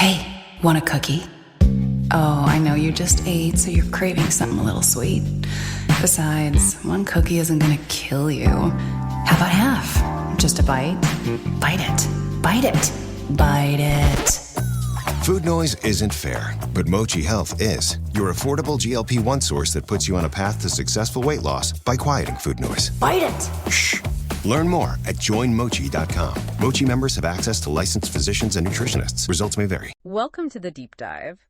Hey, want a cookie? Oh, I know you just ate, so you're craving something a little sweet. Besides, one cookie isn't gonna kill you. How about half? Just a bite? Bite it. Bite it. Bite it. Food noise isn't fair, but Mochi Health is. Your affordable GLP-1 source that puts you on a path to successful weight loss by quieting food noise. Bite it! Shh. Learn more at joinmochi.com. Mochi members have access to licensed physicians and nutritionists. Results may vary. Welcome to the Deep Dive.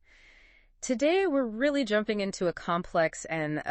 Today we're really jumping into a complex and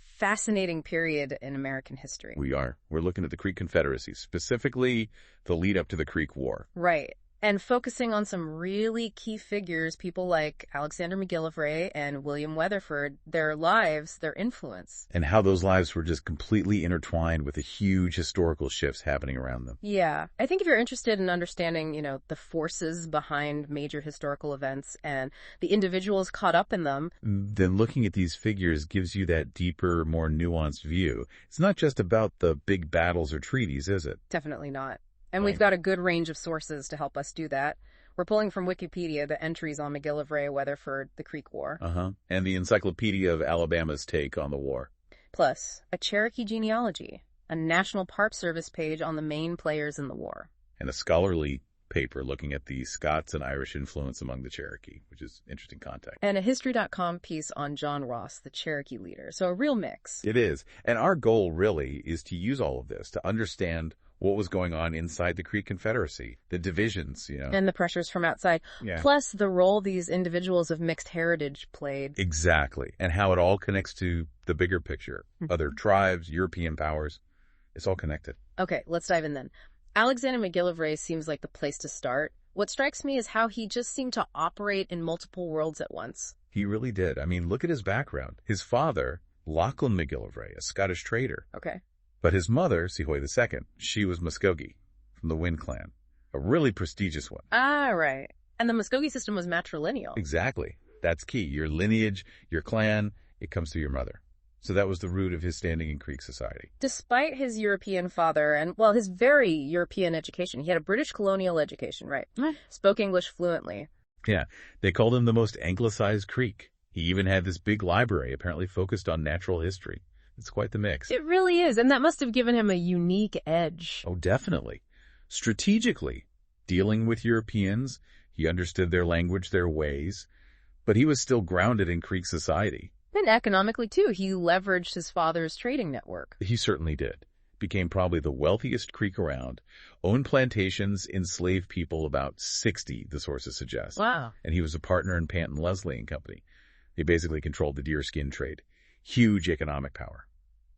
fascinating period in American history. We are. We're looking at the Creek Confederacy, specifically the lead up to the Creek War. Right. And focusing on some really key figures, people like Alexander McGillivray and William Weatherford, their lives, their influence. And how those lives were just completely intertwined with the huge historical shifts happening around them. Yeah. I think if you're interested in understanding, the forces behind major historical events and the individuals caught up in them, then looking at these figures gives you that deeper, more nuanced view. It's not just about the big battles or treaties, is it? definitely not. And Right. we've got a good range of sources to help us do that. We're pulling from Wikipedia the entries on McGillivray, Weatherford, the Creek War. And the Encyclopedia of Alabama's take on the war. Plus, a Cherokee genealogy, a National Park Service page on the main players in the war. And a scholarly paper looking at the Scots and Irish influence among the Cherokee, which is interesting context. And a History.com piece on John Ross, the Cherokee leader. So a real mix. It is. And our goal really is to use all of this to understand what was going on inside the Creek Confederacy, the divisions, And the pressures from outside. Yeah. Plus the role these individuals of mixed heritage played. Exactly. And how it all connects to the bigger picture. Other tribes, European powers. It's all connected. Okay, let's dive in then. Alexander McGillivray seems like the place to start. What strikes me is how he just seemed to operate in multiple worlds at once. He really did. I mean, look at his background. His father, Lachlan McGillivray, a Scottish trader. Okay. But his mother, Sehoy II, she was Muscogee from the Wind clan. A really prestigious one. Ah, right. And the Muscogee system was matrilineal. Exactly. That's key. Your lineage, your clan, it comes through your mother. So that was the root of his standing in Creek society. Despite his European father and, his very European education, he had a British colonial education, right? Spoke English fluently. Yeah, they called him the most anglicized Creek. He even had this big library apparently focused on natural history. It's quite the mix. It really is, and that must have given him a unique edge. Oh, definitely. Strategically, dealing with Europeans, he understood their language, their ways, but he was still grounded in Creek society. And economically, too, he leveraged his father's trading network. He certainly did. Became probably the wealthiest Creek around, owned plantations, enslaved people, about 60, the sources suggest. Wow. And he was a partner in Pant and Leslie and Company. They basically controlled the deerskin trade. Huge economic power.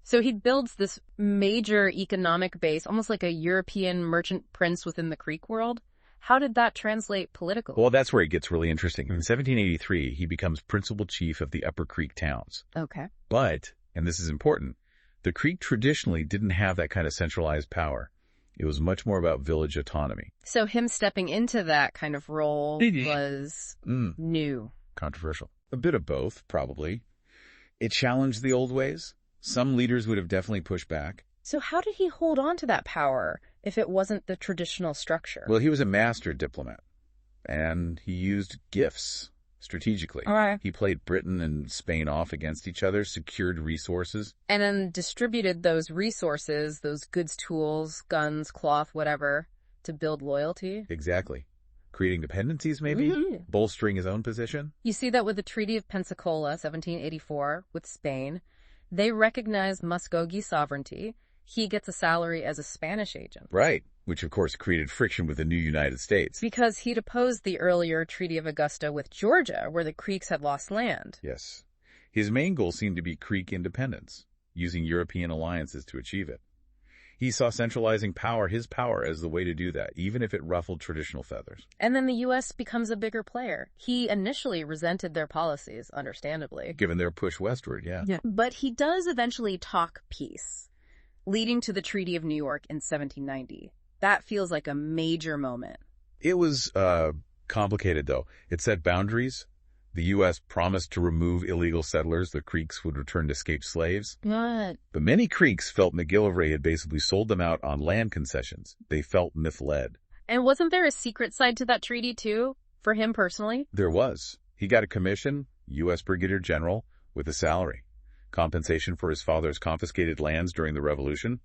So he builds this major economic base, almost like a European merchant prince within the Creek world. How did that translate politically? Well, that's where it gets really interesting. In 1783, he becomes principal chief of the Upper Creek towns. Okay. But, and this is important, the Creek traditionally didn't have that kind of centralized power. It was much more about village autonomy. So him stepping into that kind of role was new. Controversial. A bit of both, probably. It challenged the old ways. Some leaders would have definitely pushed back. So how did he hold on to that power if it wasn't the traditional structure? Well, he was a master diplomat, and he used gifts strategically. All right. He played Britain and Spain off against each other, secured resources. And then distributed those resources, those goods, tools, guns, cloth, whatever, to build loyalty. Exactly. Creating dependencies, maybe? Bolstering his own position? You see that with the Treaty of Pensacola, 1784, with Spain. They recognized Muscogee sovereignty. He gets a salary as a Spanish agent. Right. Which, of course, created friction with the new United States. Because he'd opposed the earlier Treaty of Augusta with Georgia, where the Creeks had lost land. Yes. His main goal seemed to be Creek independence, using European alliances to achieve it. He saw centralizing power, his power, as the way to do that, even if it ruffled traditional feathers. And then the U.S. becomes a bigger player. He initially resented their policies, understandably. Given their push westward, yeah. But he does eventually talk peace, leading to the Treaty of New York in 1790. That feels like a major moment. It was complicated, though. It set boundaries. The U.S. promised to remove illegal settlers. The Creeks would return to escaped slaves. What? But many Creeks felt McGillivray had basically sold them out on land concessions. They felt misled. And wasn't there a secret side to that treaty, too? for him personally? There was. He got a commission, U.S. Brigadier General, with a salary, compensation for his father's confiscated lands during the Revolution,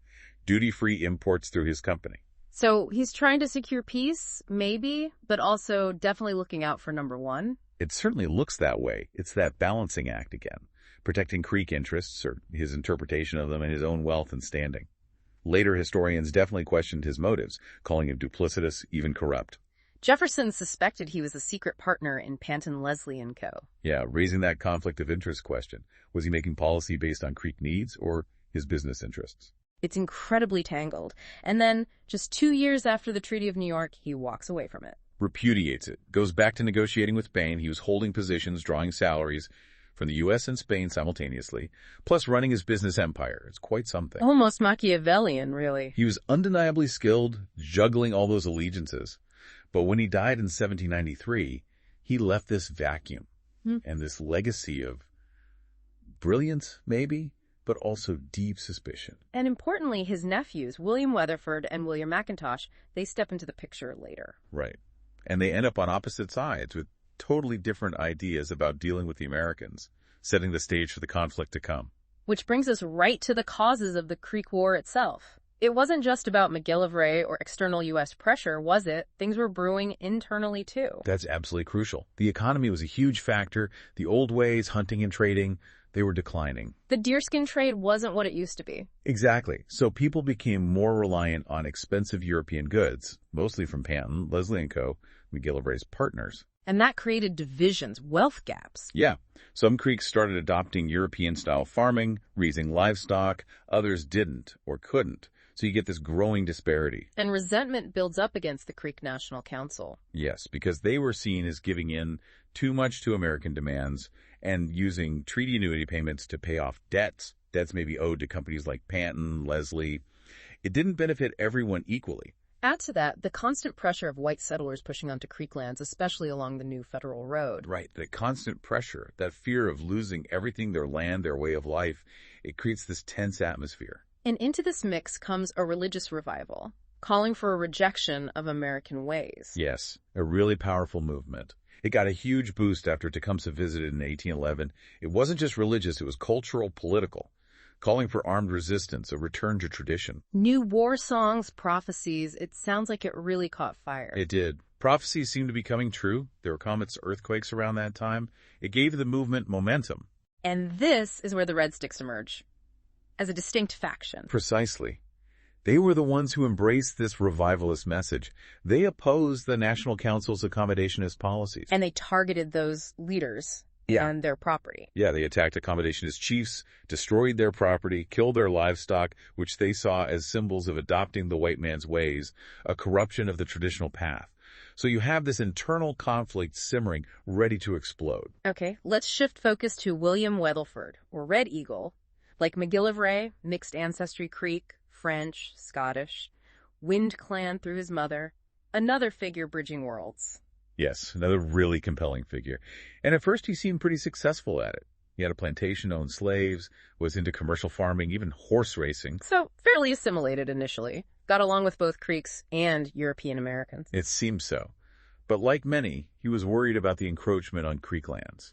duty-free imports through his company. So he's trying to secure peace, maybe, but also definitely looking out for number one. It certainly looks that way. It's that balancing act again, protecting Creek interests, or his interpretation of them, and his own wealth and standing. Later historians definitely questioned his motives, calling him duplicitous, even corrupt. Jefferson suspected he was a secret partner in Panton, Leslie & Co. Yeah, raising that conflict of interest question. Was he making policy based on Creek needs or his business interests? It's incredibly tangled. And then, just 2 years after the Treaty of New York, he walks away from it. Repudiates it. Goes back to negotiating with Spain. He was holding positions, drawing salaries from the U.S. and Spain simultaneously, plus running his business empire. It's quite something. Almost Machiavellian, really. He was undeniably skilled, juggling all those allegiances. But when he died in 1793, he left this vacuum and this legacy of brilliance, maybe, but also deep suspicion. And importantly, his nephews, William Weatherford and William McIntosh, they step into the picture later. Right. And they end up on opposite sides with totally different ideas about dealing with the Americans, setting the stage for the conflict to come. Which brings us right to the causes of the Creek War itself. It wasn't just about McGillivray or external U.S. pressure, was it? Things were brewing internally, too. That's absolutely crucial. The economy was a huge factor. The old ways, hunting and trading, they were declining. The deerskin trade wasn't what it used to be. Exactly. So people became more reliant on expensive European goods, mostly from Panton, Leslie & Co., McGillivray's partners. And that created divisions, wealth gaps. Yeah. Some Creeks started adopting European-style farming, raising livestock. Others didn't or couldn't. So you get this growing disparity. And resentment builds up against the Creek National Council. Yes, because they were seen as giving in too much to American demands and using treaty annuity payments to pay off debts maybe owed to companies like Panton, Leslie. It didn't benefit everyone equally. Add to that the constant pressure of white settlers pushing onto Creek lands, especially along the new federal road. Right, the constant pressure, that fear of losing everything, their land, their way of life, it creates this tense atmosphere. And into this mix comes a religious revival, calling for a rejection of American ways. Yes, a really powerful movement. It got a huge boost after Tecumseh visited in 1811. It wasn't just religious, it was cultural, political, calling for armed resistance, a return to tradition. New war songs, prophecies, it sounds like it really caught fire. It did. Prophecies seemed to be coming true. There were comets, earthquakes around that time. It gave the movement momentum. And this is where the Red Sticks emerge, as a distinct faction. Precisely. They were the ones who embraced this revivalist message. They opposed the National Council's accommodationist policies. And they targeted those leaders and their property. Yeah, they attacked accommodationist chiefs, destroyed their property, killed their livestock, which they saw as symbols of adopting the white man's ways, a corruption of the traditional path. So you have this internal conflict simmering, ready to explode. Okay, let's shift focus to William Weatherford, or Red Eagle. Like McGillivray, mixed ancestry Creek, French, Scottish, Wind clan through his mother, another figure bridging worlds. Yes, another really compelling figure. And at first he seemed pretty successful at it. He had a plantation, owned slaves, was into commercial farming, even horse racing. So fairly assimilated initially. Got along with both Creeks and European Americans. It seemed so. But like many, he was worried about the encroachment on Creek lands.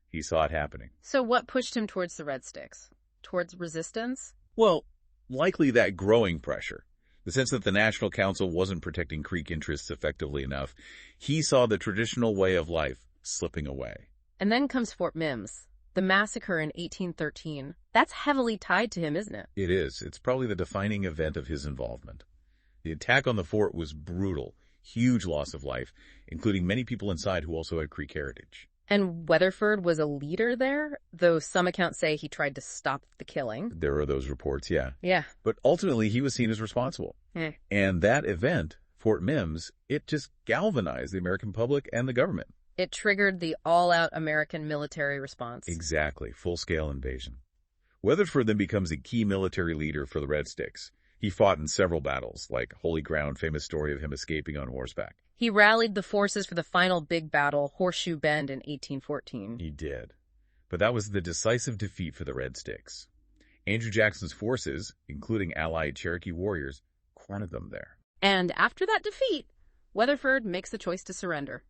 He saw it happening. So what pushed him towards the Red Sticks? Towards resistance? Well, likely that growing pressure. The sense that the National Council wasn't protecting Creek interests effectively enough. He saw the traditional way of life slipping away. And then comes Fort Mims, the massacre in 1813. That's heavily tied to him, isn't it? It is. It's probably the defining event of his involvement. The attack on the fort was brutal, huge loss of life, including many people inside who also had Creek heritage. And Weatherford was a leader there, though some accounts say he tried to stop the killing. There are those reports, yeah. Yeah. But ultimately, he was seen as responsible. And that event, Fort Mims, it just galvanized the American public and the government. It triggered the all-out American military response. Exactly. Full-scale invasion. Weatherford then becomes a key military leader for the Red Sticks. He fought in several battles, like Holy Ground, famous story of him escaping on horseback. He rallied the forces for the final big battle, Horseshoe Bend, in 1814. He did. But that was the decisive defeat for the Red Sticks. Andrew Jackson's forces, including allied Cherokee warriors, cornered them there. And after that defeat, Weatherford makes the choice to surrender.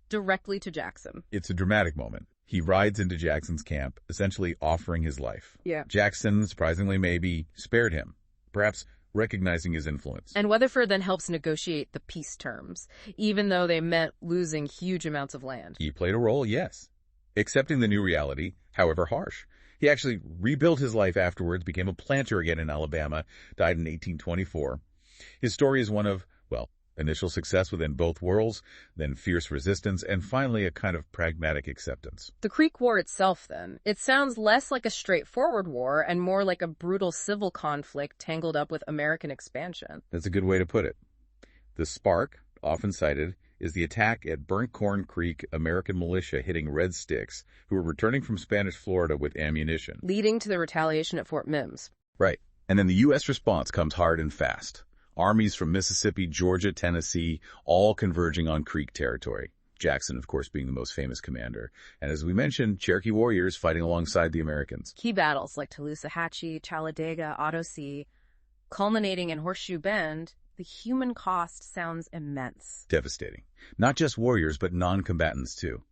directly to Jackson. It's a dramatic moment. He rides into Jackson's camp, essentially offering his life. Yeah. Jackson, surprisingly maybe, spared him, perhaps recognizing his influence. And Weatherford then helps negotiate the peace terms, even though they meant losing huge amounts of land. He played a role, yes. Accepting the new reality, however harsh. He actually rebuilt his life afterwards, became a planter again in Alabama, died in 1824. His story is one of, well, initial success within both worlds, then fierce resistance, and finally a kind of pragmatic acceptance. The Creek War itself, then, it sounds less like a straightforward war and more like a brutal civil conflict tangled up with American expansion. That's a good way to put it. The spark, often cited, is the attack at Burnt Corn Creek American militia hitting Red Sticks, who were returning from Spanish Florida with ammunition. Leading to the retaliation at Fort Mims. Right. And then the U.S. response comes hard and fast. Armies from Mississippi, Georgia, Tennessee, all converging on Creek territory. Jackson, of course, being the most famous commander. And as we mentioned, Cherokee warriors fighting alongside the Americans. Key battles like Tallusahatchee, Talladega, Ottosee, culminating in Horseshoe Bend, the human cost sounds immense. Devastating. Not just warriors, but non-combatants, too.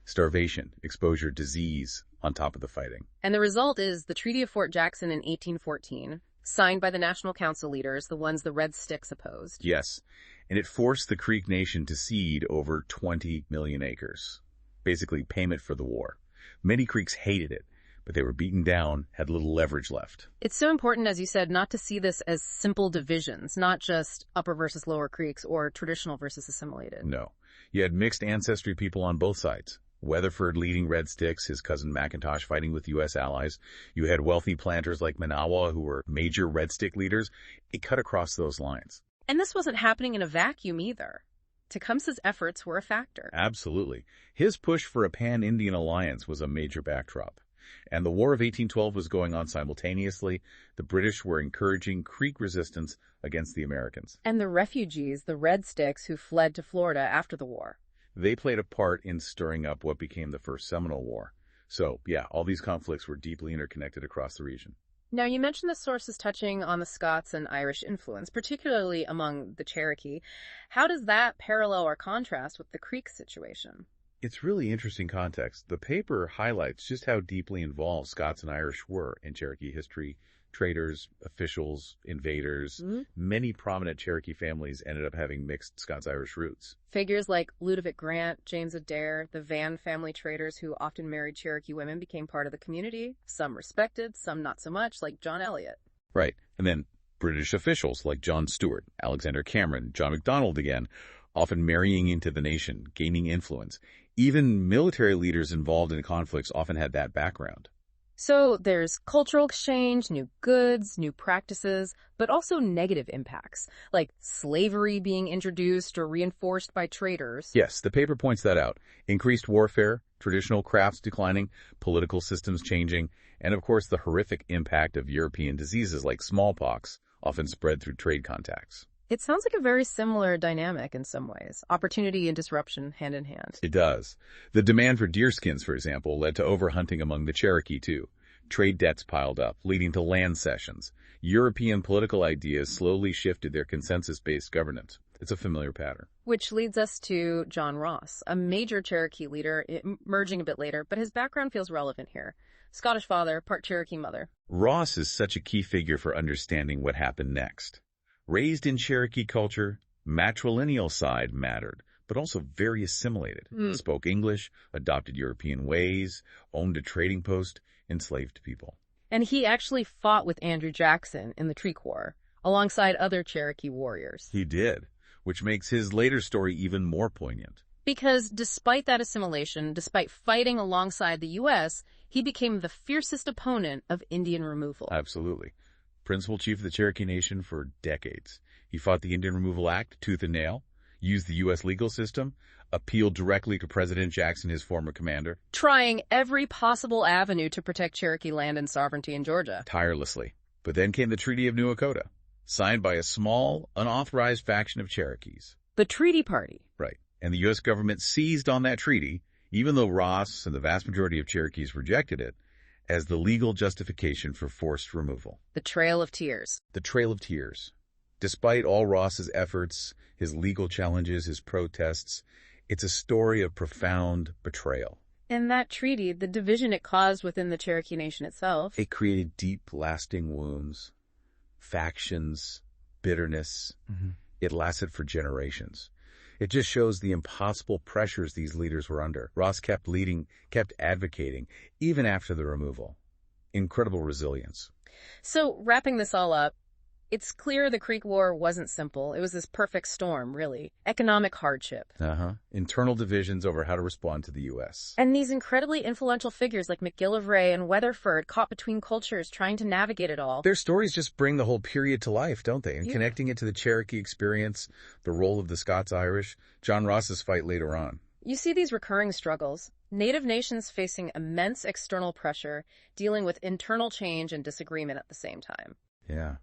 Starvation, exposure, disease on top of the fighting. And the result is the Treaty of Fort Jackson in 1814, signed by the National Council leaders, the ones the Red Sticks opposed. Yes, and it forced the Creek Nation to cede over 20 million acres. Basically, payment for the war. Many Creeks hated it, but they were beaten down, had little leverage left. It's so important, as you said, not to see this as simple divisions, not just upper versus lower Creeks or traditional versus assimilated. No. You had mixed ancestry people on both sides. Weatherford leading Red Sticks, his cousin McIntosh fighting with U.S. allies. You had wealthy planters like Manawa who were major Red Stick leaders. It cut across those lines. And this wasn't happening in a vacuum either. Tecumseh's efforts were a factor. Absolutely. His push for a pan-Indian alliance was a major backdrop. And the War of 1812 was going on simultaneously. The British were encouraging Creek resistance against the Americans. And the refugees, the Red Sticks, who fled to Florida after the war. They played a part in stirring up what became the First Seminole War. So, yeah, all these conflicts were deeply interconnected across the region. Now, you mentioned the sources touching on the Scots and Irish influence, particularly among the Cherokee. How does that parallel or contrast with the Creek situation? It's really interesting context. The paper highlights just how deeply involved Scots and Irish were in Cherokee history. Traders, officials, invaders. Many prominent Cherokee families ended up having mixed Scots-Irish roots. Figures like Ludovic Grant, James Adair, the Van family traders who often married Cherokee women became part of the community. Some respected, some not so much, like John Eliot. Right. And then British officials like John Stuart, Alexander Cameron, John MacDonald again, often marrying into the nation, gaining influence. Even military leaders involved in conflicts often had that background. So there's cultural exchange, new goods, new practices, but also negative impacts, like slavery being introduced or reinforced by traders. Yes, the paper points that out. Increased warfare, traditional crafts declining, political systems changing, and of course the horrific impact of European diseases like smallpox, often spread through trade contacts. It sounds like a very similar dynamic in some ways. Opportunity and disruption hand in hand. It does. The demand for deerskins, for example, led to overhunting among the Cherokee, too. Trade debts piled up, leading to land cessions. European political ideas slowly shifted their consensus-based governance. It's a familiar pattern. Which leads us to John Ross, a major Cherokee leader, emerging a bit later, but his background feels relevant here. Scottish father, part Cherokee mother. Ross is such a key figure for understanding what happened next. Raised in Cherokee culture, matrilineal side mattered, but also very assimilated. Spoke English, adopted European ways, owned a trading post, enslaved people. And he actually fought with Andrew Jackson in the Creek War, alongside other Cherokee warriors. He did, which makes his later story even more poignant. Because despite that assimilation, despite fighting alongside the U.S., he became the fiercest opponent of Indian removal. Absolutely. Principal chief of the Cherokee Nation for decades. He fought the Indian Removal Act tooth and nail, used the U.S. legal system, appealed directly to President Jackson, his former commander. Trying every possible avenue to protect Cherokee land and sovereignty in Georgia. Tirelessly. But then came the Treaty of New Dakota, signed by a small, unauthorized faction of Cherokees. The Treaty Party. Right. And the U.S. government seized on that treaty, even though Ross and the vast majority of Cherokees rejected it, as the legal justification for forced removal. The Trail of Tears. The Trail of Tears. Despite all Ross's efforts, his legal challenges, his protests, It's a story of profound betrayal. And that treaty, the division it caused within the Cherokee Nation itself. It created deep, lasting wounds, factions, bitterness. It lasted for generations. It just shows the impossible pressures these leaders were under. Ross kept leading, kept advocating, even after the removal. Incredible resilience. So, wrapping this all up, it's clear the Creek War wasn't simple. It was this perfect storm, really. Economic hardship. Internal divisions over how to respond to the U.S. And these incredibly influential figures like McGillivray and Weatherford caught between cultures trying to navigate it all. Their stories just bring the whole period to life, don't they? And connecting it to the Cherokee experience, the role of the Scots-Irish, John Ross's fight later on. You see these recurring struggles. Native nations facing immense external pressure, dealing with internal change and disagreement at the same time. Yeah.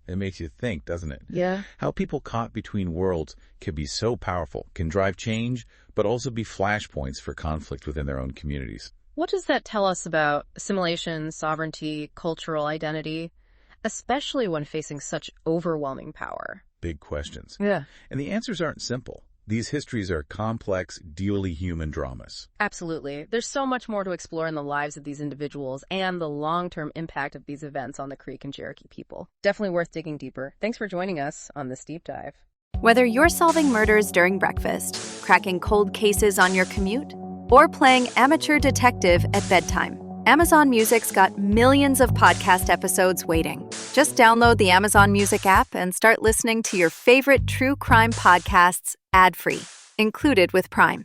It makes you think, doesn't it? Yeah. How people caught between worlds can be so powerful, can drive change, but also be flashpoints for conflict within their own communities. What does that tell us about assimilation, sovereignty, cultural identity, especially when facing such overwhelming power? Big questions. Yeah. And the answers aren't simple. These histories are complex, dually human dramas. Absolutely. There's so much more to explore in the lives of these individuals and the long-term impact of these events on the Creek and Cherokee people. Definitely worth digging deeper. Thanks for joining us on this deep dive. Whether you're solving murders during breakfast, cracking cold cases on your commute, or playing amateur detective at bedtime, Amazon Music's got millions of podcast episodes waiting. Just download the Amazon Music app and start listening to your favorite true crime podcasts ad-free, included with Prime.